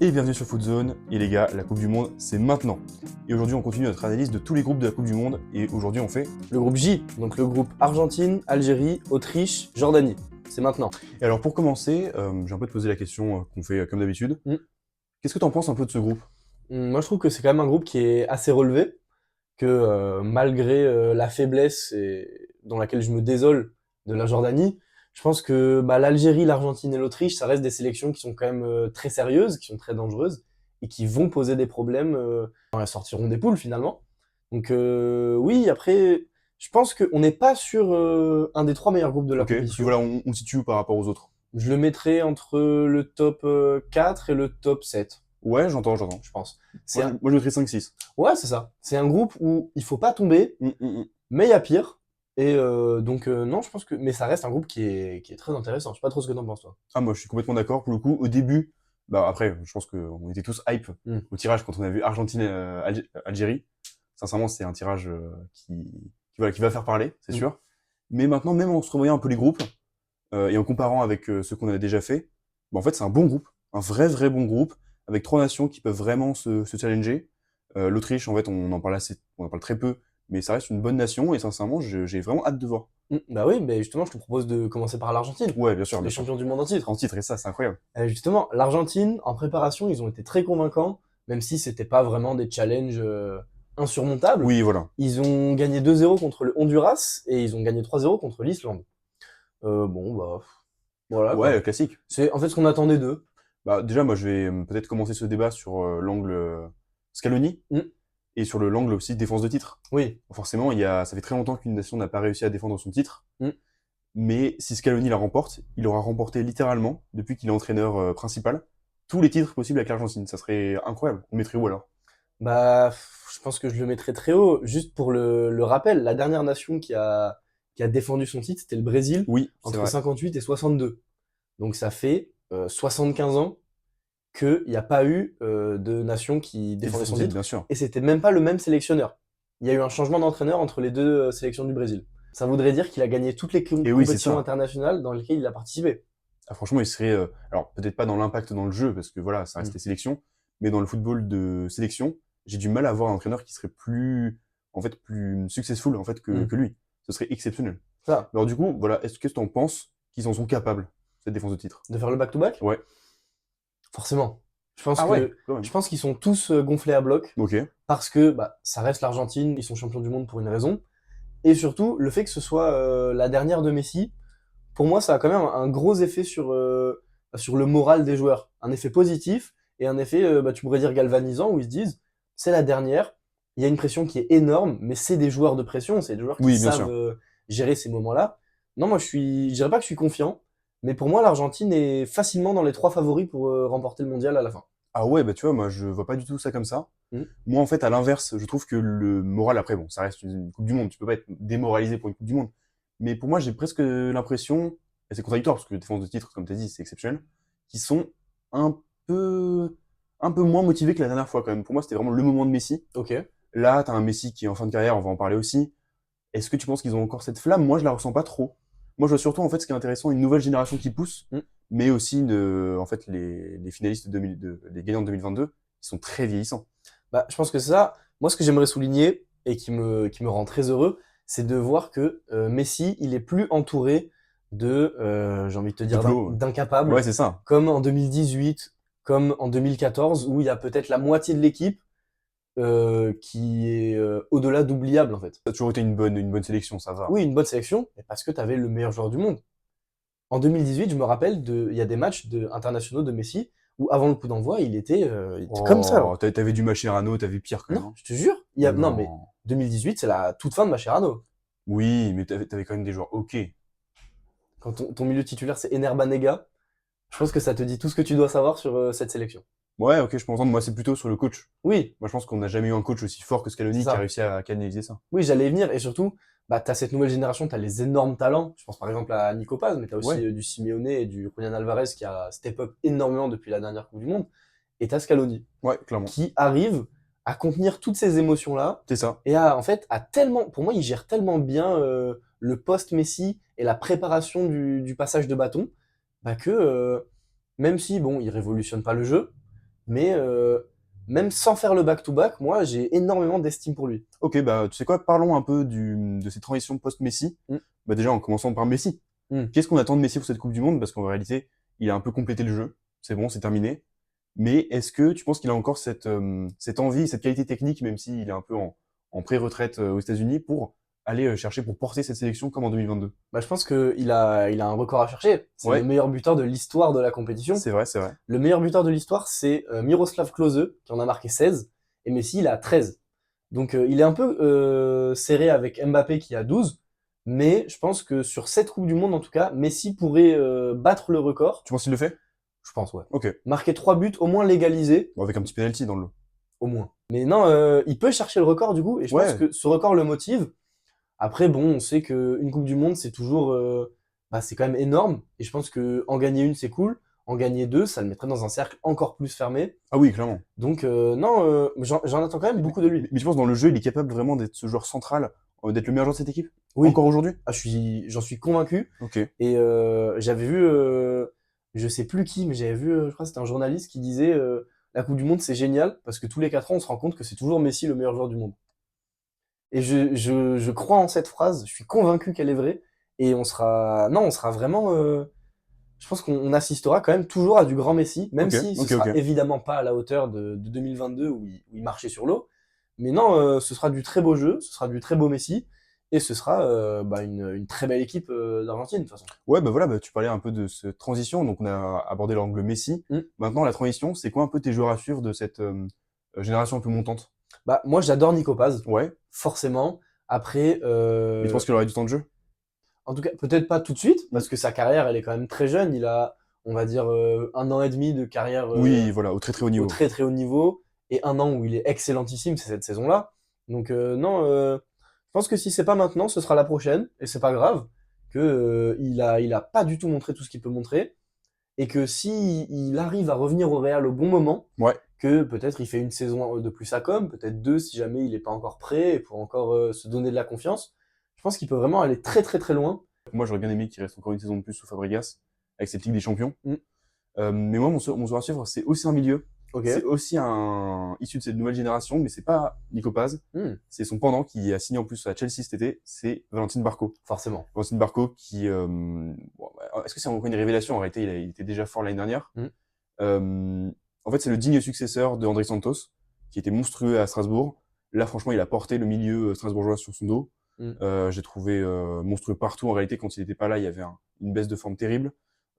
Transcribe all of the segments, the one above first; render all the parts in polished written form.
Et bienvenue sur Footzone. Et les gars, la Coupe du Monde, c'est maintenant. Et aujourd'hui, on continue notre analyse de tous les groupes de la Coupe du Monde. Et aujourd'hui, on fait. Le groupe J, donc le groupe Argentine, Algérie, Autriche, Jordanie. C'est maintenant. Et alors, pour commencer, j'ai un peu te poser la question qu'on fait comme d'habitude. Qu'est-ce que t'en penses un peu de ce groupe? Moi, je trouve que c'est quand même un groupe qui est assez relevé, que malgré la faiblesse dans laquelle je me désole de la Jordanie, je pense que l'Algérie, l'Argentine et l'Autriche, ça reste des sélections qui sont quand même très sérieuses, qui sont très dangereuses et qui vont poser des problèmes quand elles sortiront des poules finalement. Donc oui, après, je pense qu'on n'est pas sur un des trois meilleurs groupes de la Ok, parce que compétition. voilà, on situe où par rapport aux autres? Je le mettrais entre le top 4 et le top 7, Ouais, j'entends. je pense. Moi, je mettrais 5-6. Ouais, c'est ça. C'est un groupe où il faut pas tomber, mais il y a pire. Et donc, non, je pense que. Mais ça reste un groupe qui est très intéressant. Je sais pas trop ce que t'en penses, toi. Ah, moi, je suis complètement d'accord. Pour le coup, au début, après, je pense qu'on était tous hype au tirage quand on a vu Argentine et Algérie. Sincèrement, c'est un tirage qui va faire parler, c'est sûr. Mais maintenant, même en se revoyant un peu les groupes, et en comparant avec ce qu'on a déjà fait, en fait, c'est un bon groupe. Un vrai bon groupe, avec trois nations qui peuvent vraiment se challenger. L'Autriche, en fait, on en parle très peu, mais ça reste une bonne nation, et sincèrement, j'ai vraiment hâte de voir. Bah oui, mais justement, je te propose de commencer par l'Argentine. Ouais, bien sûr, Les bien sûr. champions du monde en titre. En titre, et ça, c'est incroyable. Justement, l'Argentine, en préparation, ils ont été très convaincants, même si c'était pas vraiment des challenges insurmontables. Oui, voilà. Ils ont gagné 2-0 contre le Honduras et ils ont gagné 3-0 contre l'Islande. Voilà quoi. Ouais, classique. C'est en fait ce qu'on attendait d'eux. Déjà, moi, je vais peut-être commencer ce débat sur l'angle Scaloni, et sur l'angle aussi défense de titre. Oui. Forcément, ça fait très longtemps qu'une nation n'a pas réussi à défendre son titre. Mais si Scaloni la remporte, il aura remporté littéralement, depuis qu'il est entraîneur principal, tous les titres possibles avec l'Argentine. Ça serait incroyable. On mettrait où alors? Je pense que je le mettrais très haut. Juste pour le rappel, la dernière nation qui a défendu son titre, c'était le Brésil, Oui, c'est entre vrai. 58 et 62. Donc ça fait 75 ans qu'il n'y a pas eu de nation qui défendait son titre. Bien sûr. Et c'était même pas le même sélectionneur. Il y a eu un changement d'entraîneur entre les deux sélections du Brésil. Ça voudrait dire qu'il a gagné toutes les Et oui, c'est compétitions ça. internationales dans lesquelles il a participé. Ah, franchement, il serait, alors peut-être pas dans l'impact dans le jeu, parce que voilà, ça reste les sélections, mais dans le football de sélection, j'ai du mal à voir un entraîneur qui serait plus successful en fait que lui. Ce serait exceptionnel. Ça, Alors du coup, voilà, qu'est-ce que tu en penses qu'ils en sont capables, cette défense de titre? de faire le back-to-back, Ouais. forcément. Ah ouais, quand même. Je pense qu'ils sont tous gonflés à bloc Ok. parce que ça reste l'Argentine, ils sont champions du monde pour une raison. Et surtout, le fait que ce soit la dernière de Messi, pour moi, ça a quand même un gros effet sur le moral des joueurs. Un effet positif et un effet, tu pourrais dire galvanisant, où ils se disent, c'est la dernière, il y a une pression qui est énorme, mais c'est des joueurs de pression, c'est des joueurs qui Oui, bien savent sûr. gérer ces moments-là. Non, moi, je dirais pas que je suis confiant, mais pour moi, l'Argentine est facilement dans les trois favoris pour remporter le mondial à la fin. Ah ouais, tu vois, moi je vois pas du tout ça comme ça. Mm. Moi en fait, à l'inverse, je trouve que le moral, après, bon, ça reste une Coupe du Monde, tu peux pas être démoralisé pour une Coupe du Monde. Mais pour moi, j'ai presque l'impression, et c'est contradictoire parce que les défenses de titre, comme tu as dit, c'est exceptionnel, qui sont un peu, un peu moins motivés que la dernière fois quand même. Pour moi, c'était vraiment le moment de Messi. Ok. Là, t'as un Messi qui est en fin de carrière, on va en parler aussi. Est-ce que tu penses qu'ils ont encore cette flamme? Moi, je la ressens pas trop. Moi, je vois surtout, en fait, ce qui est intéressant, une nouvelle génération qui pousse, Mm. mais aussi, en fait, les finalistes les gagnants de 2022, ils sont très vieillissants. Je pense que c'est ça. Moi, ce que j'aimerais souligner et qui me rend très heureux, c'est de voir que Messi, il est plus entouré j'ai envie de te De dire, Plo, ouais, d'incapables, c'est ça. comme en 2018, comme en 2014, où il y a peut-être la moitié de l'équipe qui est au-delà d'oubliable, en fait. Ça a toujours été une bonne sélection, ça va. Oui, une bonne sélection, mais parce que tu avais le meilleur joueur du monde. En 2018, je me rappelle, il y a des matchs internationaux de Messi où, avant le coup d'envoi, il était comme ça. Oh, t'avais du Mascherano, t'avais pire quand même, Non, hein. je te jure. Non, mais Non. 2018, c'est la toute fin de Mascherano. Oui, mais t'avais quand même des joueurs ok. Quand ton milieu titulaire, c'est Ener Banega, je pense que ça te dit tout ce que tu dois savoir sur cette sélection. Ouais, ok, je peux entendre. Moi, c'est plutôt sur le coach. Oui, Moi, je pense qu'on n'a jamais eu un coach aussi fort que c'est Scaloni qui a ça. réussi à canaliser ça. Oui, j'allais y venir. Et surtout, t'as cette nouvelle génération, t'as les énormes talents. Je pense par exemple à Nico Paz, mais t'as aussi Ouais, du Simeone et du Julian Alvarez qui a step up énormément depuis la dernière Coupe du Monde. Et t'as Scaloni, ouais, clairement. qui arrive à contenir toutes ces émotions-là C'est ça. et en fait, pour moi, il gère tellement bien le post-Messi et la préparation du passage de bâton, que même si, bon, il révolutionne pas le jeu, mais même sans faire le back-to-back, moi, j'ai énormément d'estime pour lui. Ok, bah tu sais quoi, parlons un peu de ces transitions post-Messi. Mm. Bah déjà en commençant par Messi. Mm. Qu'est-ce qu'on attend de Messi pour cette Coupe du Monde? Parce qu'en réalité, il a un peu complété le jeu. C'est bon, c'est terminé. Mais est-ce que tu penses qu'il a encore cette envie, cette qualité technique, même s'il est un peu en pré-retraite aux États-Unis, pour aller chercher, pour porter cette sélection comme en 2022? Bah, je pense qu'il a un record à chercher. C'est le Ouais, meilleur buteur de l'histoire de la compétition. c'est vrai, c'est vrai. Le meilleur buteur de l'histoire, c'est Miroslav Klose, qui en a marqué 16, et Messi, il a 13. Donc il est un peu serré avec Mbappé qui a 12, mais je pense que sur cette Coupe du Monde, en tout cas, Messi pourrait battre le record. Tu penses qu'il le fait? Je pense, ouais. Ok. Marquer 3 buts, au moins légalisé, Bon, avec un petit penalty dans le lot. au moins. Mais non, il peut chercher le record du coup, et je pense Ouais. que ce record le motive. Après, bon, on sait qu'une Coupe du Monde, c'est toujours, c'est quand même énorme, et je pense que en gagner une, c'est cool. En gagner deux, ça le mettrait dans un cercle encore plus fermé. Ah oui, clairement. Donc non, j'en attends quand même beaucoup de lui. Mais tu penses dans le jeu, il est capable vraiment d'être ce joueur central, d'être le meilleur joueur de cette équipe? Oui. Encore aujourd'hui? Ah, j'en suis convaincu. Ok. Et j'avais vu, je sais plus qui, mais j'avais vu, je crois que c'était un journaliste qui disait la Coupe du Monde c'est génial parce que tous les 4 ans on se rend compte que c'est toujours Messi le meilleur joueur du monde. Et je crois en cette phrase, je suis convaincu qu'elle est vraie. Et on sera vraiment. Je pense qu'on assistera quand même toujours à du grand Messi, même Ok, si ce ok, sera ok. évidemment pas à la hauteur de 2022 où il marchait sur l'eau. Mais non, ce sera du très beau jeu, ce sera du très beau Messi, et ce sera une très belle équipe d'Argentine, de toute façon. Ouais, bah voilà, bah, tu parlais un peu de cette transition, donc on a abordé l'angle Messi. Mm. Maintenant, la transition, c'est quoi un peu tes joueurs à suivre de cette génération un peu montante? Bah, moi, j'adore Nico Paz, Ouais. forcément. Après, Mais tu penses qu'il aurait du temps de jeu? en tout cas, peut-être pas tout de suite, Mm. parce que sa carrière, elle est quand même très jeune. Il a, on va dire, 1 an et demi de carrière Oui, voilà, au très très haut au niveau. très très haut niveau, et 1 an où il est excellentissime, c'est cette saison-là. Donc non, je pense que si c'est pas maintenant, ce sera la prochaine, et c'est pas grave, que il a pas du tout montré tout ce qu'il peut montrer, et que si il arrive à revenir au Real au bon moment, Ouais. que peut-être il fait une saison de plus à com, peut-être deux si jamais il est pas encore prêt et pour encore se donner de la confiance. Je pense qu'il peut vraiment aller très très très loin. Moi, j'aurais bien aimé qu'il reste encore une saison de plus sous Fabregas, avec cette Ligue des Champions. Mm. Mais moi, mon joueur à suivre, c'est aussi un milieu. Ok. C'est aussi un issu de cette nouvelle génération, mais c'est pas Nico Paz. Hmm, C'est son pendant qui a signé en plus à Chelsea cet été, c'est Valentin Barco. forcément. Valentin Barco qui, est-ce que c'est encore une révélation? En réalité, il était déjà fort l'année dernière. Mm. En fait, c'est le digne successeur de André Santos, qui était monstrueux à Strasbourg. Là, franchement, il a porté le milieu strasbourgeois sur son dos. Mm. J'ai trouvé monstrueux partout. En réalité, quand il n'était pas là, il y avait une baisse de forme terrible.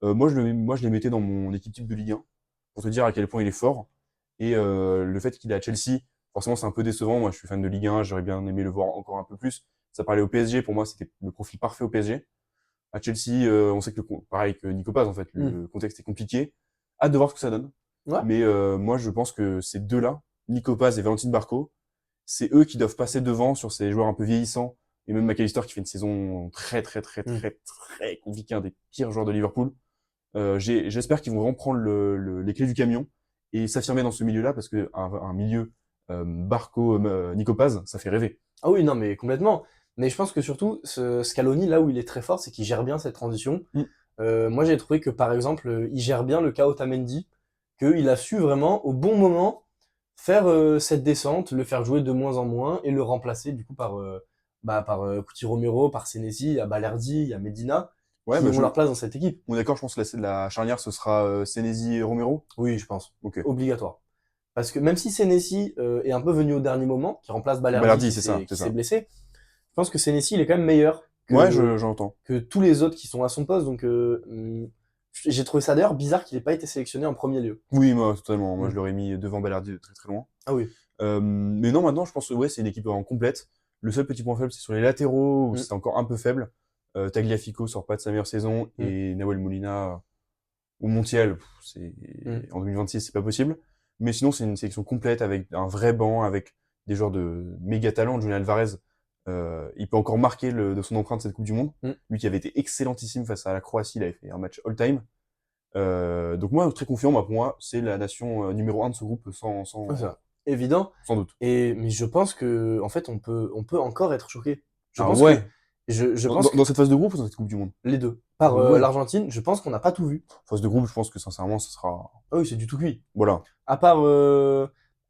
Moi, je les mettais dans mon équipe type de Ligue 1, pour te dire à quel point il est fort. Et le fait qu'il est à Chelsea, forcément, c'est un peu décevant. Moi, je suis fan de Ligue 1, j'aurais bien aimé le voir encore un peu plus. Ça parlait au PSG, pour moi, c'était le profil parfait au PSG. À Chelsea, on sait que pareil que Nico Paz, en fait, le contexte est compliqué. Hâte de voir ce que ça donne. Ouais. Mais moi, je pense que ces deux-là, Nico Paz et Valentin Barco, c'est eux qui doivent passer devant sur ces joueurs un peu vieillissants. Et même McAllister qui fait une saison très très très très très compliquée, un des pires joueurs de Liverpool. J'espère qu'ils vont vraiment prendre les clés du camion et s'affirmer dans ce milieu-là, parce que un milieu Barco, Nico Paz, ça fait rêver. Ah oui, non, mais complètement. Mais je pense que surtout, Scaloni, là où il est très fort, c'est qu'il gère bien cette transition. Mm. Moi, j'ai trouvé que, par exemple, il gère bien le cas Otamendi, qu'il a su vraiment, au bon moment, faire cette descente, le faire jouer de moins en moins, et le remplacer, du coup, par Cuti Romero, par Senesi, il y a Balerdi, il y a Medina, Ouais, qui bah ont leur place dans cette équipe. on est d'accord, je pense que la charnière, ce sera Senesi et Romero. Oui, je pense. Ok. Obligatoire. Parce que même si Senesi est un peu venu au dernier moment, qui remplace Balerdi, Balerdi, qui c'est ça, s'est c'est ça. blessé, je pense que Senesi, il est quand même meilleur Ouais, j'entends. que tous les autres qui sont à son poste. Donc, j'ai trouvé ça d'ailleurs bizarre qu'il ait pas été sélectionné en premier lieu. Oui, moi, totalement. Moi, Mm. je l'aurais mis devant Balerdi de très très loin. Ah oui. Mais non, maintenant, je pense que ouais, c'est une équipe en complète. Le seul petit point faible, c'est sur les latéraux, où Mm. c'est encore un peu faible. Tagliafico sort pas de sa meilleure saison, Mm. et Nahuel Molina ou Montiel, en 2026, c'est pas possible. Mais sinon, c'est une sélection complète avec un vrai banc, avec des joueurs de méga talent. Julian Alvarez, il peut encore marquer de son empreinte cette Coupe du Monde. Mm. Lui qui avait été excellentissime face à la Croatie, il avait fait un match all-time. Donc moi, très confiant, pour moi, c'est la nation numéro 1 de ce groupe Ouais, c'est évident. sans doute. Mais je pense que, en fait, on peut encore être choqué. Je Ah pense ouais, que, je dans, pense dans cette phase de groupe ou dans cette Coupe du Monde? les deux. par Ouais. l'Argentine, je pense qu'on n'a pas tout vu. Phase de groupe, je pense que sincèrement, ça sera. Ah oui, c'est du tout cuit. Voilà.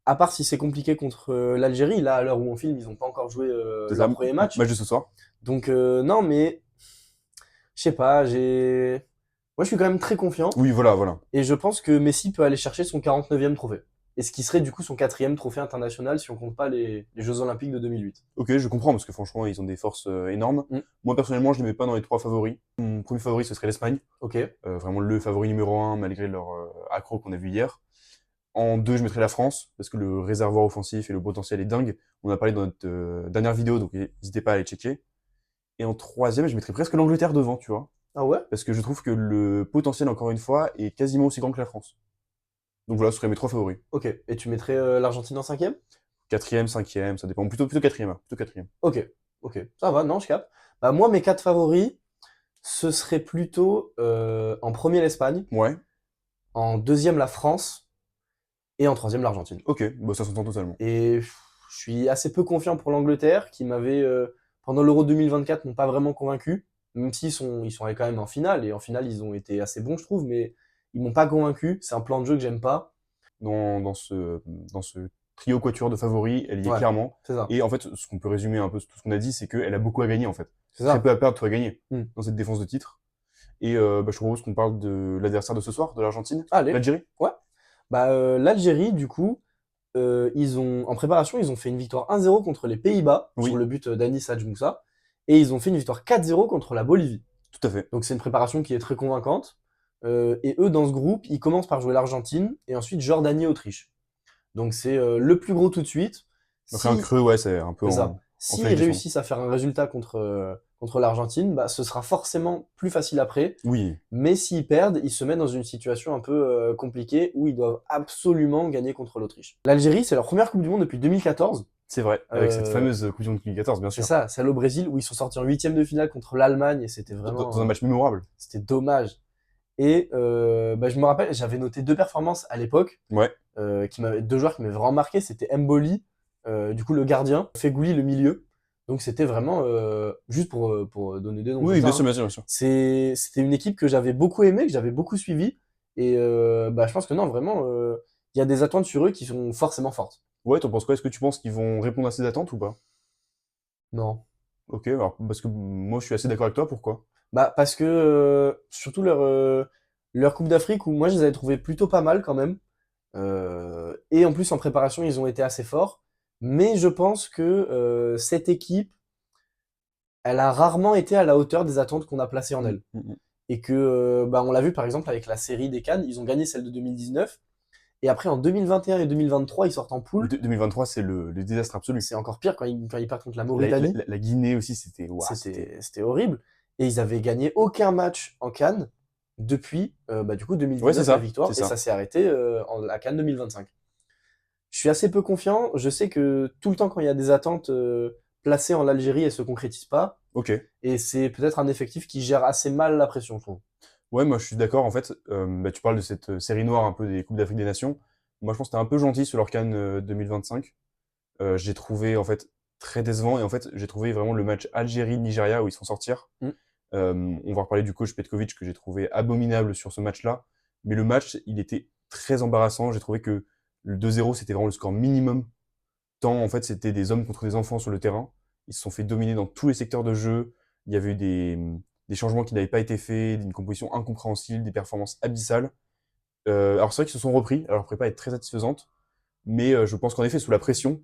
À part si c'est compliqué contre l'Algérie, là, à l'heure où on filme, ils n'ont pas encore joué C'est ça, leur premier match. match de ce soir. Donc, non, mais je sais pas, moi, je suis quand même très confiant. Oui, voilà, voilà. Et je pense que Messi peut aller chercher son 49e trophée. Et ce qui serait du coup son 4e trophée international si on compte pas les Jeux Olympiques de 2008. Ok, je comprends parce que franchement, ils ont des forces énormes. Mm. Moi, personnellement, je les mets pas dans les 3 favoris. Mon premier favori, ce serait l'Espagne. Ok. Vraiment le favori numéro 1, malgré leur accro qu'on a vu hier. En 2, je mettrais la France, parce que le réservoir offensif et le potentiel est dingue. On a parlé dans notre dernière vidéo, donc n'hésitez pas à aller checker. Et en 3e, je mettrais presque l'Angleterre devant, tu vois. Ah ouais? Parce que je trouve que le potentiel, encore une fois, est quasiment aussi grand que la France. Donc voilà, ce seraient mes 3 favoris. Ok. Et tu mettrais l'Argentine en 5e? 4e, 5e, ça dépend. Plutôt 4e, hein, plutôt 4e. Ok. Ok. Ça va, non, je capte. Bah, moi, mes 4 favoris, ce serait plutôt en premier l'Espagne, Ouais, en deuxième la France et en troisième l'Argentine. ok, bah, ça s'entend totalement. Et je suis assez peu confiant pour l'Angleterre, qui m'avait, pendant l'Euro 2024, m'ont pas vraiment convaincu, même ils sont allés quand même en finale, et en finale, ils ont été assez bons, je trouve, mais ils m'ont pas convaincu. C'est un plan de jeu que j'aime pas. Dans ce trio quatuor de favoris, elle y est Ouais, clairement. c'est ça. Et en fait, ce qu'on peut résumer un peu tout ce qu'on a dit, c'est qu'elle a beaucoup à gagner en fait. C'est Très ça. peu à perdre, tout à gagner Hmm. dans cette défense de titre. Et bah, je propose qu'on parle de l'adversaire de ce soir, de l'Argentine, Allez, l'Algérie. ouais. Bah, l'Algérie, du coup, en préparation, ils ont fait une victoire 1-0 contre les Pays-Bas, sur Oui, le but d'Anis Hadj Moussa, et ils ont fait une victoire 4-0 contre la Bolivie. tout à fait. Donc c'est une préparation qui est très convaincante. Et eux, dans ce groupe, ils commencent par jouer l'Argentine et ensuite Jordanie-Autriche. Donc c'est le plus gros tout de suite. Après un Si, creux, ouais, c'est un peu c'est ça. en S'ils flèche descendante. réussissent à faire un résultat contre l'Argentine, bah, ce sera forcément plus facile après. Oui, Mais s'ils perdent, ils se mettent dans une situation un peu compliquée où ils doivent absolument gagner contre l'Autriche. L'Algérie, c'est leur première Coupe du Monde depuis 2014. c'est vrai. Avec cette Euh, fameuse Coupe du Monde 2014, bien c'est sûr. ça, celle au Brésil où ils sont sortis en huitième de finale contre l'Allemagne et c'était Dans un vraiment, match mémorable. c'était dommage. Et bah, je me rappelle, j'avais noté deux performances à l'époque, Ouais. deux joueurs qui m'avaient vraiment marqué, c'était Mboli, du coup le gardien, Fegouli le milieu. Donc c'était vraiment, juste pour donner des noms comme Oui, ça, bien hein. sûr, bien sûr, bien sûr. C'était une équipe que j'avais beaucoup aimée, que j'avais beaucoup suivie. Et bah, je pense que non, vraiment, il y a des attentes sur eux qui sont forcément fortes. Ouais, t'en penses quoi? Est-ce que tu penses qu'ils vont répondre à ces attentes ou pas? Non. Ok, alors, parce que moi je suis assez d'accord avec toi, pourquoi? Bah, parce que surtout leur Coupe d'Afrique, où moi je les avais trouvés plutôt pas mal quand même. Et en plus, en préparation, ils ont été assez forts. Mais je pense que cette équipe, elle a rarement été à la hauteur des attentes qu'on a placées en Mm, elle. mm, mm. Et que, bah, on l'a vu par exemple avec la série des Cannes, ils ont gagné celle de 2019. Et après, en 2021 et 2023, ils sortent en poule. 2023, c'est le désastre absolu. C'est encore pire quand ils perdent contre la La, la- Mauritanie. la Guinée aussi, c'était. Ouah, C'était horrible. Et ils avaient gagné aucun match en Cannes depuis, bah, du coup, Ouais, c'est 2019, la ça, victoire. c'est Et ça. ça s'est arrêté à Cannes 2025. Je suis assez peu confiant. Je sais que tout le temps, quand il y a des attentes placées en Algérie, elles se concrétisent pas. Ok. Et c'est peut-être un effectif qui gère assez mal la pression, je trouve. Ouais, moi je suis d'accord. En fait, bah, tu parles de cette série noire un peu des Coupes d'Afrique des Nations. Moi je pense que c'était un peu gentil sur leur CAN 2025. J'ai trouvé en fait très décevant et en fait j'ai trouvé vraiment le match Algérie-Nigeria où ils se font sortir. Mm. On va reparler du coach Petkovic que j'ai trouvé abominable sur ce match-là. Mais le match, il était très embarrassant. J'ai trouvé que le 2-0, c'était vraiment le score minimum. Tant, en fait, c'était des hommes contre des enfants sur le terrain. Ils se sont fait dominer dans tous les secteurs de jeu. Il y avait eu des changements qui n'avaient pas été faits, une composition incompréhensible, des performances abyssales. Alors c'est vrai qu'ils se sont repris. Alors, leur prépa est très satisfaisante. Mais je pense qu'en effet, sous la pression,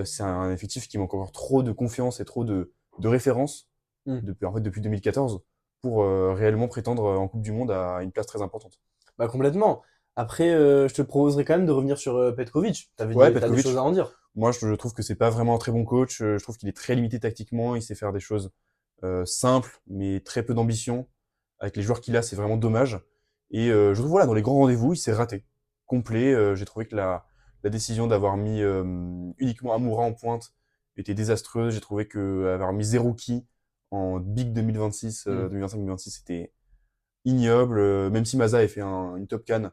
c'est un effectif qui manque encore trop de confiance et trop de références Mm. depuis 2014 pour réellement prétendre en Coupe du Monde à une place très importante. Bah, complètement. Après, je te proposerais quand même de revenir sur Petkovic. Ouais, T'as des choses Petkovic, à en dire. moi je trouve que c'est pas vraiment un très bon coach. Je trouve qu'il est très limité tactiquement. Il sait faire des choses simples, mais très peu d'ambition. Avec les joueurs qu'il a, c'est vraiment dommage. Et je trouve, voilà, dans les grands rendez-vous, il s'est raté. Complet. J'ai trouvé que la décision d'avoir mis uniquement Amoura en pointe était désastreuse. J'ai trouvé que avoir mis Zerouki en Big 2026, Mm. 2025-2026, c'était ignoble. Même si Maza a fait une top can,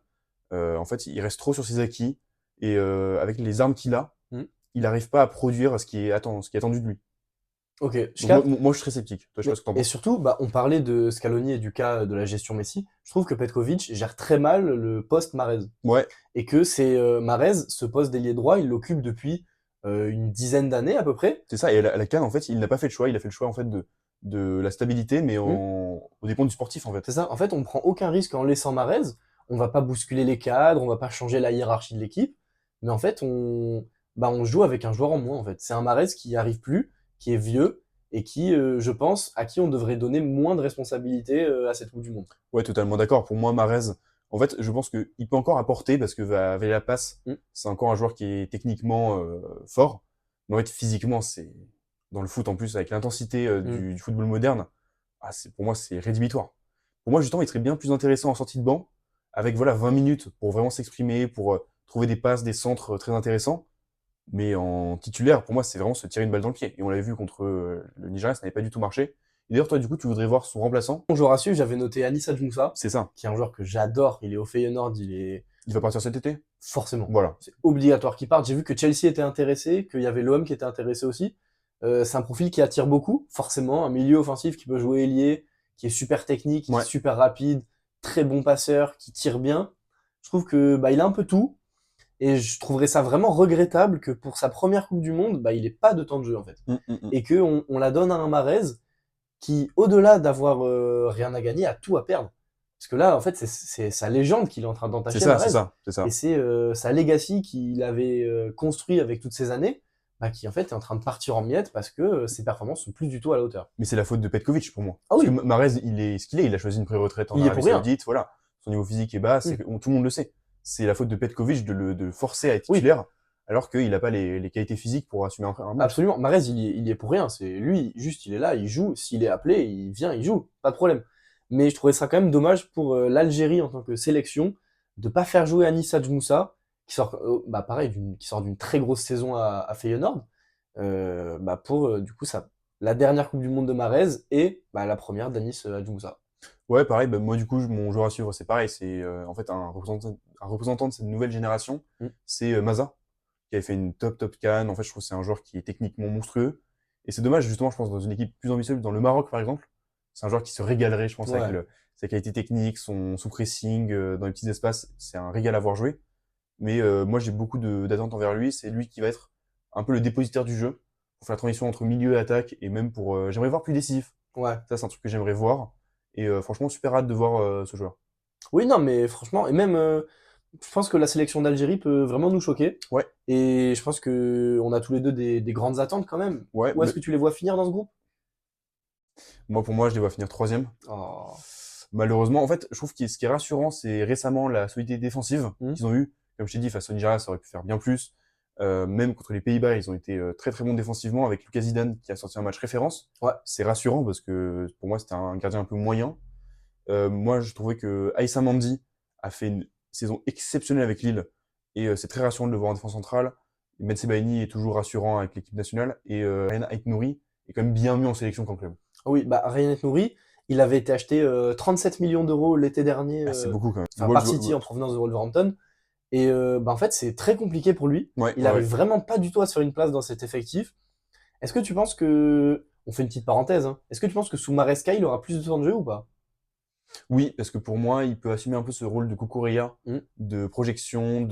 en fait, il reste trop sur ses acquis. Et avec les armes qu'il a, Mm. il n'arrive pas à produire ce qui est attendu de lui. Ok, je Donc capte. moi, je suis très sceptique. Toi, je sais pas ce que t'en Et penses. surtout, on parlait de Scaloni et du cas de la gestion Messi. Je trouve que Petkovic gère très mal le poste Mahrez. Ouais, Et que c'est Mahrez, ce poste d'ailier droit, il l'occupe depuis une dizaine d'années à peu près. c'est ça. Et à la CAN, en fait, il n'a pas fait de choix. Il a fait le choix, en fait, de la stabilité, mais Hmm. au dépend du sportif, en fait. C'est ça. En fait, on prend aucun risque en laissant Mahrez. On va pas bousculer les cadres, on va pas changer la hiérarchie de l'équipe. Mais en fait, on joue avec un joueur en moins. En fait, c'est un Mahrez qui arrive plus, qui est vieux et qui, je pense, à qui on devrait donner moins de responsabilités à cette Coupe du Monde. Ouais, totalement d'accord. Pour moi, Mahrez, en fait, je pense qu'il peut encore apporter parce que avec la passe, Hmm. c'est encore un joueur qui est techniquement fort. Mais en fait, physiquement, c'est dans le foot en plus, avec l'intensité Hmm. du football moderne, pour moi, c'est rédhibitoire. Pour moi, justement, il serait bien plus intéressant en sortie de banc, avec voilà 20 minutes pour vraiment s'exprimer, pour trouver des passes, des centres très intéressants. Mais en titulaire, pour moi, c'est vraiment se tirer une balle dans le pied. Et on l'avait vu contre le Nigeria, ça n'avait pas du tout marché. Et d'ailleurs, toi, du coup, tu voudrais voir son remplaçant. Mon joueur à suivre, j'avais noté Anis Adjmoussa, C'est ça. qui est un joueur que j'adore. Il est au Feyenoord, il est Il va partir cet été. forcément. Voilà. C'est obligatoire qu'il parte. J'ai vu que Chelsea était intéressé, qu'il y avait l'OM qui était intéressé aussi. C'est un profil qui attire beaucoup, forcément. Un milieu offensif qui peut jouer ailier, qui est super technique, qui est Ouais. super rapide, très bon passeur, qui tire bien. Je trouve que il a un peu tout. Et je trouverais ça vraiment regrettable que pour sa première Coupe du Monde, il ait pas de temps de jeu en fait. Mm. Et qu'on la donne à un Mahrez qui, au-delà d'avoir rien à gagner, a tout à perdre. Parce que là, en fait, c'est sa légende qu'il est en train C'est d'entacher, ça, c'est Mahrez. ça, c'est Et ça. c'est sa legacy qu'il avait construit avec toutes ces années, qui en fait est en train de partir en miettes parce que ses performances sont plus du tout à la hauteur. Mais c'est la faute de Petkovic pour moi. Ah Parce que oui, Mahrez, il est ce qu'il est. Il a choisi une pré-retraite en il y est Arabie pour rien. Saoudite. Voilà. Son niveau physique est bas. Hmm. Tout le monde le sait. C'est la faute de Petkovic de forcer à être Oui, titulaire alors qu'il n'a pas les qualités physiques pour assumer un match. absolument. Mahrez, il y est pour rien. C'est lui, juste, il est là, il joue. S'il est appelé, il vient, il joue. Pas de problème. Mais je trouvais ça quand même dommage pour l'Algérie en tant que sélection de pas faire jouer Anis Adjmoussa, qui sort, pareil, qui sort d'une très grosse saison à Feyenoord, pour du coup la dernière Coupe du Monde de Mahrez et la première d'Anis Adjmoussa. Ouais, pareil. Bah, moi, du coup, mon joueur à suivre, c'est pareil. C'est en fait un représentant de cette nouvelle génération. Mm. C'est Maza, qui avait fait une top CAN. En fait, je trouve que c'est un joueur qui est techniquement monstrueux. Et c'est dommage, justement, je pense, dans une équipe plus ambitieuse, dans le Maroc, par exemple. C'est un joueur qui se régalerait, je pense, avec Ouais. sa qualité technique, son pressing dans les petits espaces. C'est un régal à voir jouer. Mais moi, j'ai beaucoup d'attentes envers lui. C'est lui qui va être un peu le dépositaire du jeu pour faire la transition entre milieu et attaque et même pour. J'aimerais voir plus décisif. Ouais. Ça, c'est un truc que j'aimerais voir. Et franchement, super hâte de voir ce joueur. Oui, non, mais franchement, et même, je pense que la sélection d'Algérie peut vraiment nous choquer. Ouais, Et je pense que on a tous les deux des grandes attentes quand même. ouais. Où est-ce que tu les vois finir dans ce groupe? Moi, pour moi, je les vois finir troisième. Oh. Malheureusement, en fait, je trouve que ce qui est rassurant, c'est récemment la solidité défensive Hmm. qu'ils ont eue. Comme je t'ai dit, face au Nigeria, ça aurait pu faire bien plus. Même contre les Pays-Bas, ils ont été très très bons défensivement avec Lucas Zidane qui a sorti un match référence. Ouais. C'est rassurant parce que pour moi, c'était un gardien un peu moyen. Moi, je trouvais que Aïssa Mandi a fait une saison exceptionnelle avec Lille et c'est très rassurant de le voir en défense centrale. Ben Sebaini est toujours rassurant avec l'équipe nationale et Ryan Aït-Nouri est quand même bien mieux en sélection qu'en club. Ah oui, Ryan Nouri, il avait été acheté 37 millions d'euros l'été dernier, Ah, c'est beaucoup quand même. par City en provenance de Wolverhampton. Et en fait, c'est très compliqué pour lui. Ouais, Il ouais, arrive ouais. vraiment pas du tout à se faire une place dans cet effectif. Est-ce que tu penses que, on fait une petite parenthèse, hein, est-ce que tu penses que sous Maresca, il aura plus de temps de jeu ou pas? Oui, parce que pour moi, il peut assumer un peu ce rôle de Kukureya, Hmm. de projection,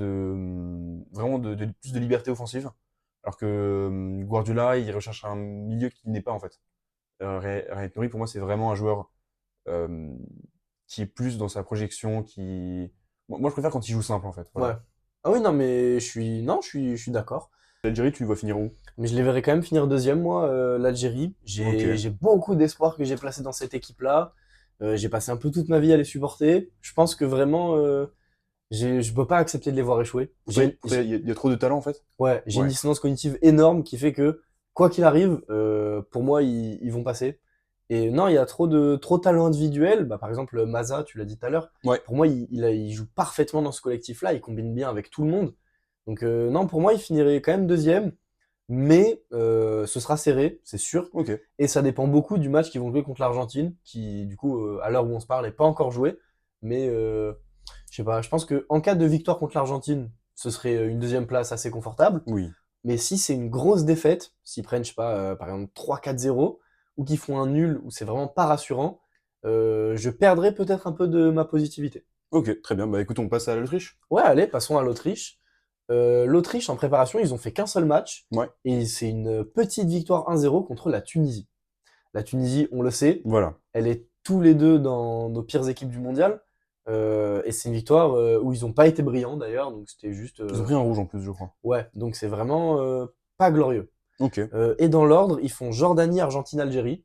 vraiment de plus de liberté offensive. Alors que Guardiola, il recherche un milieu qu'il n'est pas en fait. Ryan Nouri, pour moi, c'est vraiment un joueur euh, qui est plus dans sa projection, qui. Moi, je préfère quand il joue simple en fait. Ouais. Voilà. Ah oui, non, mais je suis d'accord. L'Algérie, tu le vois finir où? Mais je les verrai quand même finir deuxième, moi, l'Algérie. Ok. J'ai beaucoup d'espoir que j'ai placé dans cette équipe-là. J'ai passé un peu toute ma vie à les supporter. Je pense que vraiment, je peux pas accepter de les voir échouer. Il y a trop de talent en fait. Ouais, j'ai une Ouais. dissonance cognitive énorme qui fait que, quoi qu'il arrive, pour moi, ils vont passer. Et non, il y a trop de talent individuel. Par exemple, Maza, tu l'as dit tout à l'heure. Ouais. Pour moi, il joue parfaitement dans ce collectif-là. Il combine bien avec tout le monde. Donc, non, pour moi, il finirait quand même deuxième. Mais ce sera serré, c'est sûr. Ok. Et ça dépend beaucoup du match qu'ils vont jouer contre l'Argentine, qui, du coup, à l'heure où on se parle, n'est pas encore joué. Mais je sais pas, je pense que en cas de victoire contre l'Argentine, ce serait une deuxième place assez confortable. Oui. Mais si c'est une grosse défaite, s'ils prennent, je sais pas, par exemple 3-4-0, ou qu'ils font un nul, où c'est vraiment pas rassurant, je perdrai peut-être un peu de ma positivité. Ok, très bien. Bah écoute, on passe à l'Autriche. Ouais, allez, passons à l'Autriche. L'Autriche, en préparation, ils ont fait qu'un seul match, Ouais, et c'est une petite victoire 1-0 contre la Tunisie. La Tunisie, on le sait, voilà. elle est tous les deux dans nos pires équipes du mondial. Et c'est une victoire où ils n'ont pas été brillants d'ailleurs, donc c'était juste. Ils ont pris un rouge en plus, je crois. Ouais, donc c'est vraiment pas glorieux. Ok. Et dans l'ordre, ils font Jordanie, Argentine, Algérie.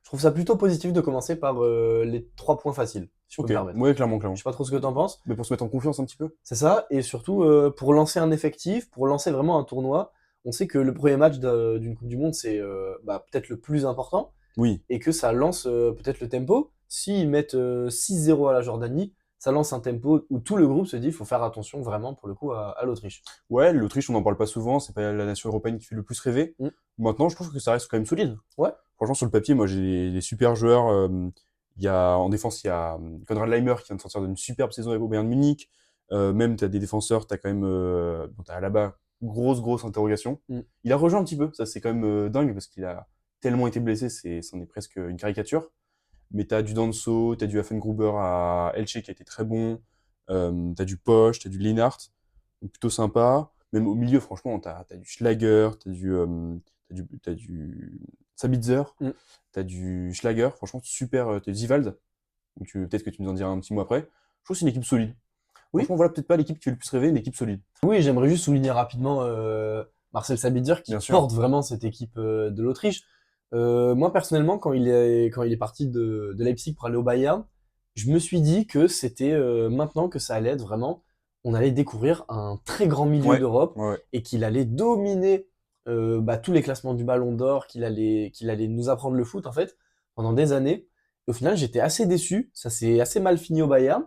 Je trouve ça plutôt positif de commencer par les 3 points faciles, si je peux Ok. me permettre. Ouais, clairement, Je clairement. sais pas trop ce que t'en penses. Mais pour se mettre en confiance un petit peu. C'est ça, et surtout pour lancer un effectif, pour lancer vraiment un tournoi. On sait que le premier match d'une Coupe du Monde, c'est peut-être le plus important, Oui. et que ça lance peut-être le tempo. S'ils mettent 6-0 à la Jordanie, ça lance un tempo où tout le groupe se dit il faut faire attention vraiment pour le coup à l'Autriche. Ouais, l'Autriche, on n'en parle pas souvent. C'est pas la nation européenne qui fait le plus rêver. Mm. Maintenant, je trouve que ça reste quand même solide. Ouais, Franchement, sur le papier, moi, j'ai des super joueurs. Il y a, en défense, il y a Konrad Laimer qui vient de sortir d'une superbe saison avec au Bayern de Munich. Même, tu as des défenseurs, tu as quand même bon, t'as Alaba, grosse interrogation. Mm. Il a rejoint un petit peu, ça c'est quand même dingue parce qu'il a tellement été blessé, c'en est presque une caricature. Mais tu as du Danso, tu as du Hafengruber à Elche qui a été très bon. Tu as du Posch, tu as du Lennart, donc plutôt sympa. Même au milieu, franchement, tu as du Schlager, t'as du Sabitzer, Mm. t'as du Schlager, franchement super, t'as Zivald, donc peut-être que tu nous en diras un petit mot après. Je trouve que c'est une équipe solide. oui. Franchement, voilà, peut-être pas l'équipe qui fait le plus rêver, une équipe solide. Oui, j'aimerais juste souligner rapidement Marcel Sabitzer qui Bien sûr. porte vraiment cette équipe de l'Autriche. Moi personnellement, quand il est parti de Leipzig pour aller au Bayern, je me suis dit que c'était maintenant que ça allait être vraiment, on allait découvrir un très grand milieu Ouais, d'Europe ouais, ouais. et qu'il allait dominer tous les classements du Ballon d'Or, qu'il allait nous apprendre le foot en fait pendant des années. Et au final, j'étais assez déçu. Ça s'est assez mal fini au Bayern.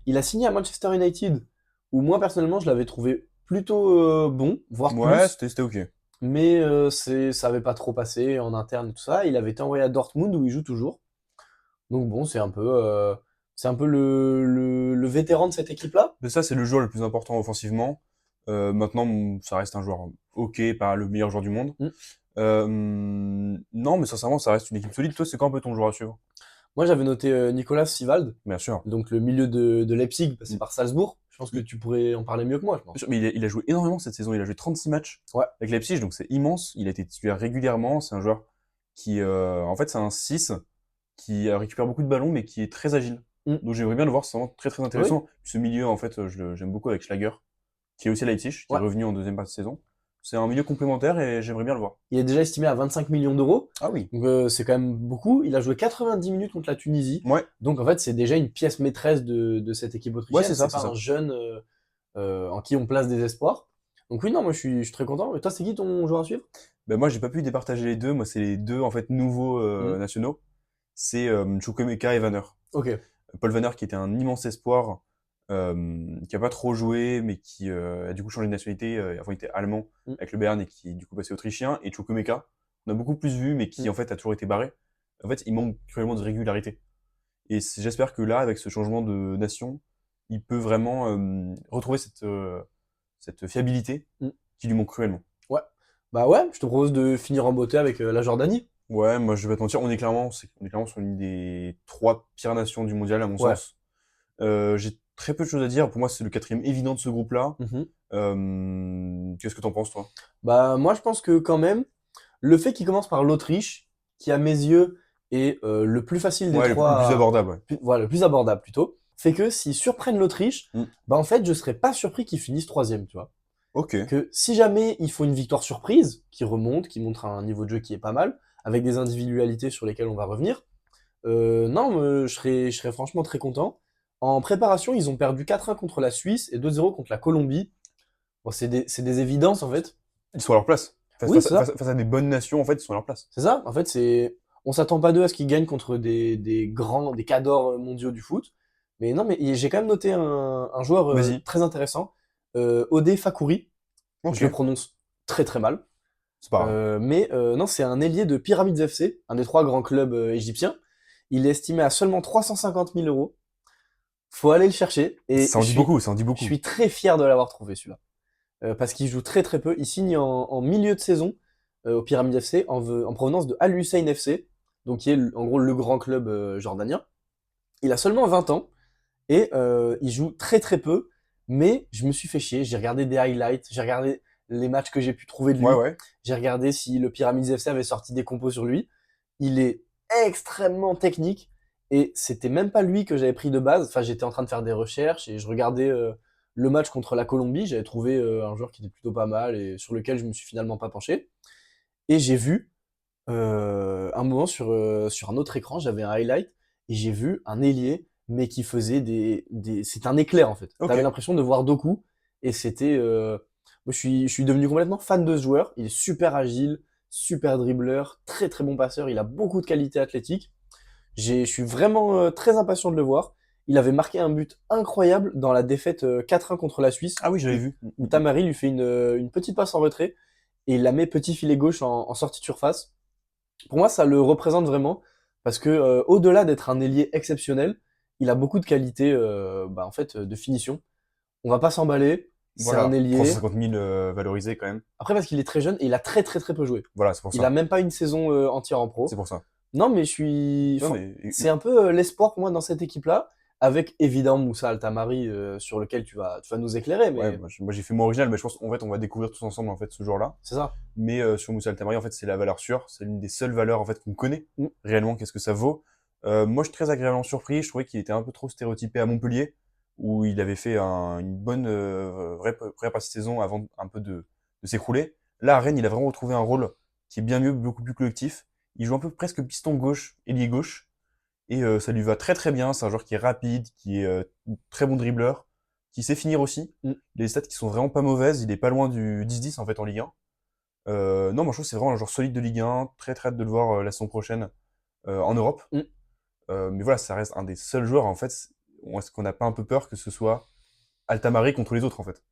Il a signé à Manchester United, où moi personnellement je l'avais trouvé plutôt bon, voire Ouais, plus, c'était ok. mais ça avait pas trop passé en interne et tout ça. Il avait été envoyé à Dortmund où il joue toujours. Donc bon, c'est un peu le vétéran de cette équipe-là. Mais ça, c'est le joueur le plus important offensivement. Maintenant, ça reste un joueur ok, pas le meilleur joueur du monde. Mm. Non, mais sincèrement, ça reste une équipe solide. Toi, c'est quoi un peu ton joueur à suivre? Moi j'avais noté Nicolas Sivald, Bien sûr. donc le milieu de Leipzig, passé Mm. par Salzbourg. Je pense que tu pourrais en parler mieux que moi, je Bien pense. sûr, mais il a joué énormément cette saison. Il a joué 36 matchs Ouais. avec Leipzig, donc c'est immense. Il a été titulaire régulièrement. C'est un joueur qui, en fait, c'est un 6 qui récupère beaucoup de ballons, mais qui est très agile. Mm. Donc j'aimerais bien le voir. C'est vraiment très Oui. intéressant. Ce milieu, en fait, j'aime beaucoup avec Schlager, qui est aussi à Leipzig, qui est Ouais. revenu en deuxième partie de saison. C'est un milieu complémentaire et j'aimerais bien le voir. Il est déjà estimé à 25 millions d'euros. Ah oui. Donc c'est quand même beaucoup. Il a joué 90 minutes contre la Tunisie. Ouais, Donc en fait, c'est déjà une pièce maîtresse de cette équipe ouais, autrichienne. c'est ça, C'est c'est pas ça. un jeune en qui on place des espoirs. Donc oui, non, moi je suis très content. Et toi, c'est qui ton joueur à suivre? Ben moi, j'ai pas pu départager les deux. Moi, c'est les deux en fait nouveaux Mhm. nationaux. C'est Chukwuemeka et Vanner. Ok. Paul Vanner qui était un immense espoir, qui a pas trop joué, mais qui a du coup changé de nationalité. Avant, il était allemand Mhm. avec le Bayern et qui est du coup passé autrichien. Et Chukwuemeka, on a beaucoup plus vu, mais qui Mhm. en fait a toujours été barré. En fait, il manque cruellement de régularité. Et j'espère que là, avec ce changement de nation, il peut vraiment retrouver cette fiabilité Mhm. qui lui manque cruellement. Ouais. Bah ouais, je te propose de finir en beauté avec la Jordanie. Ouais, moi je vais pas te mentir, on est clairement sur une des trois pires nations du mondial à mon Ouais. sens. J'ai très peu de choses à dire. Pour moi, c'est le quatrième évident de ce groupe-là. Mhm. Qu'est-ce que t'en penses, toi? Bah moi je pense que quand même, le fait qu'il commence par l'Autriche, qui à mes yeux est le plus facile des Ouais, le plus trois, abordable, ouais. voilà, le plus abordable plutôt, fait que s'ils surprennent l'Autriche, Mm. bah en fait je serais pas surpris qu'ils finissent troisième, tu vois. Ok. Que si jamais il faut une victoire surprise, qui remonte, qui montre un niveau de jeu qui est pas mal, avec des individualités sur lesquelles on va revenir, non, je serais franchement très content. En préparation, ils ont perdu 4-1 contre la Suisse et 2-0 contre la Colombie. Bon, c'est des évidences en fait. Ils sont à leur place. Oui, c'est ça. Face à des bonnes nations, en fait, ils sont à leur place. C'est ça. En fait, on s'attend pas d'eux à ce qu'ils gagnent contre des cadors mondiaux du foot. Mais non, mais j'ai quand même noté un joueur Vas-y. très intéressant, Odé Fakouri. Je le Ok. prononce très très mal. C'est pas grave. Non, c'est un ailier de Pyramids FC, un des 3 grands clubs égyptiens. Il est estimé à seulement 350 000 euros. Faut aller le chercher. Et Ça en dit beaucoup, ça en dit je beaucoup. suis très fier de l'avoir trouvé, celui-là. parce qu'il joue très très peu. Il signe en milieu de saison au Pyramide FC en provenance de Al Hussein FC, donc qui est en gros le grand club jordanien. Il a seulement 20 ans et il joue très très peu, mais je me suis fait chier. J'ai regardé des highlights, j'ai regardé les matchs que j'ai pu trouver de lui. Ouais, ouais. J'ai regardé si le Pyramids FC avait sorti des compos sur lui. Il est extrêmement technique et c'était même pas lui que j'avais pris de base. Enfin, j'étais en train de faire des recherches et je regardais le match contre la Colombie. J'avais trouvé un joueur qui était plutôt pas mal et sur lequel je me suis finalement pas penché. Et j'ai vu un moment sur un autre écran, j'avais un highlight et j'ai vu un ailier mais qui faisait c'est un éclair en fait. Ok. T'avais l'impression de voir Doku et c'était moi je suis devenu complètement fan de ce joueur. Il est super agile, super dribbleur, très très bon passeur, il a beaucoup de qualités athlétiques. Je suis vraiment très impatient de le voir. Il avait marqué un but incroyable dans la défaite 4-1 contre la Suisse Ah oui, j'avais vu. où Tamari lui fait une petite passe en retrait et il la met petit filet gauche en sortie de surface. Pour moi, ça le représente vraiment parce que au-delà d'être un ailier exceptionnel, il a beaucoup de qualités en fait de finition. On va pas s'emballer, c'est un Voilà, ailier. 350 000 valorisés quand même. Après parce qu'il est très jeune et il a très très très peu joué. Voilà, c'est pour Il a ça. même pas une saison entière en pro. C'est pour ça. Non mais je suis Non, enfin, mais c'est un peu l'espoir pour moi dans cette équipe-là avec évidemment Moussa Altamari sur lequel tu vas nous éclairer mais ouais, moi j'ai fait mon original, mais je pense qu'en fait on va découvrir tous ensemble en fait ce jour-là. c'est ça. Mais sur Moussa Altamari, en fait, c'est la valeur sûre. C'est l'une des seules valeurs en fait qu'on connaît Mm. réellement. Qu'est-ce que ça vaut? Moi, je suis très agréablement surpris. Je trouvais qu'il était un peu trop stéréotypé à Montpellier, où il avait fait une bonne vraie première partie de saison avant un peu de s'écrouler. Là, à Rennes, il a vraiment retrouvé un rôle qui est bien mieux, beaucoup plus collectif. Il joue un peu presque piston gauche, ailier gauche, et ça lui va très très bien. C'est un joueur qui est rapide, qui est très bon dribbleur, qui sait finir aussi. Mm. Les stats qui sont vraiment pas mauvaises. Il est pas loin du 10-10 en fait en Ligue 1. Non, moi je trouve que c'est vraiment un joueur solide de Ligue 1, très très hâte de le voir la saison prochaine en Europe. Mm. Mais voilà, ça reste un des seuls joueurs en fait. Est-ce qu'on n'a pas un peu peur que ce soit Altamari contre les autres en fait?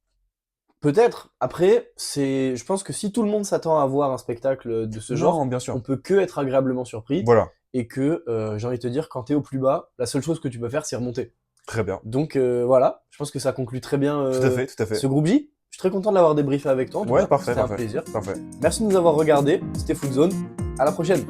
Peut-être. Après, je pense que si tout le monde s'attend à voir un spectacle de ce Non, genre, bien sûr. on peut que être agréablement surpris Voilà, et que, j'ai envie de te dire, quand t'es au plus bas, la seule chose que tu peux faire, c'est remonter. très bien. Donc voilà, je pense que ça conclut très bien Tout à fait, tout à fait. ce groupe J. Je suis très content de l'avoir débriefé avec toi. En tout Ouais, cas, parfait, c'était un parfait. plaisir. Parfait. Merci de nous avoir regardés. C'était Foot Zone. À la prochaine.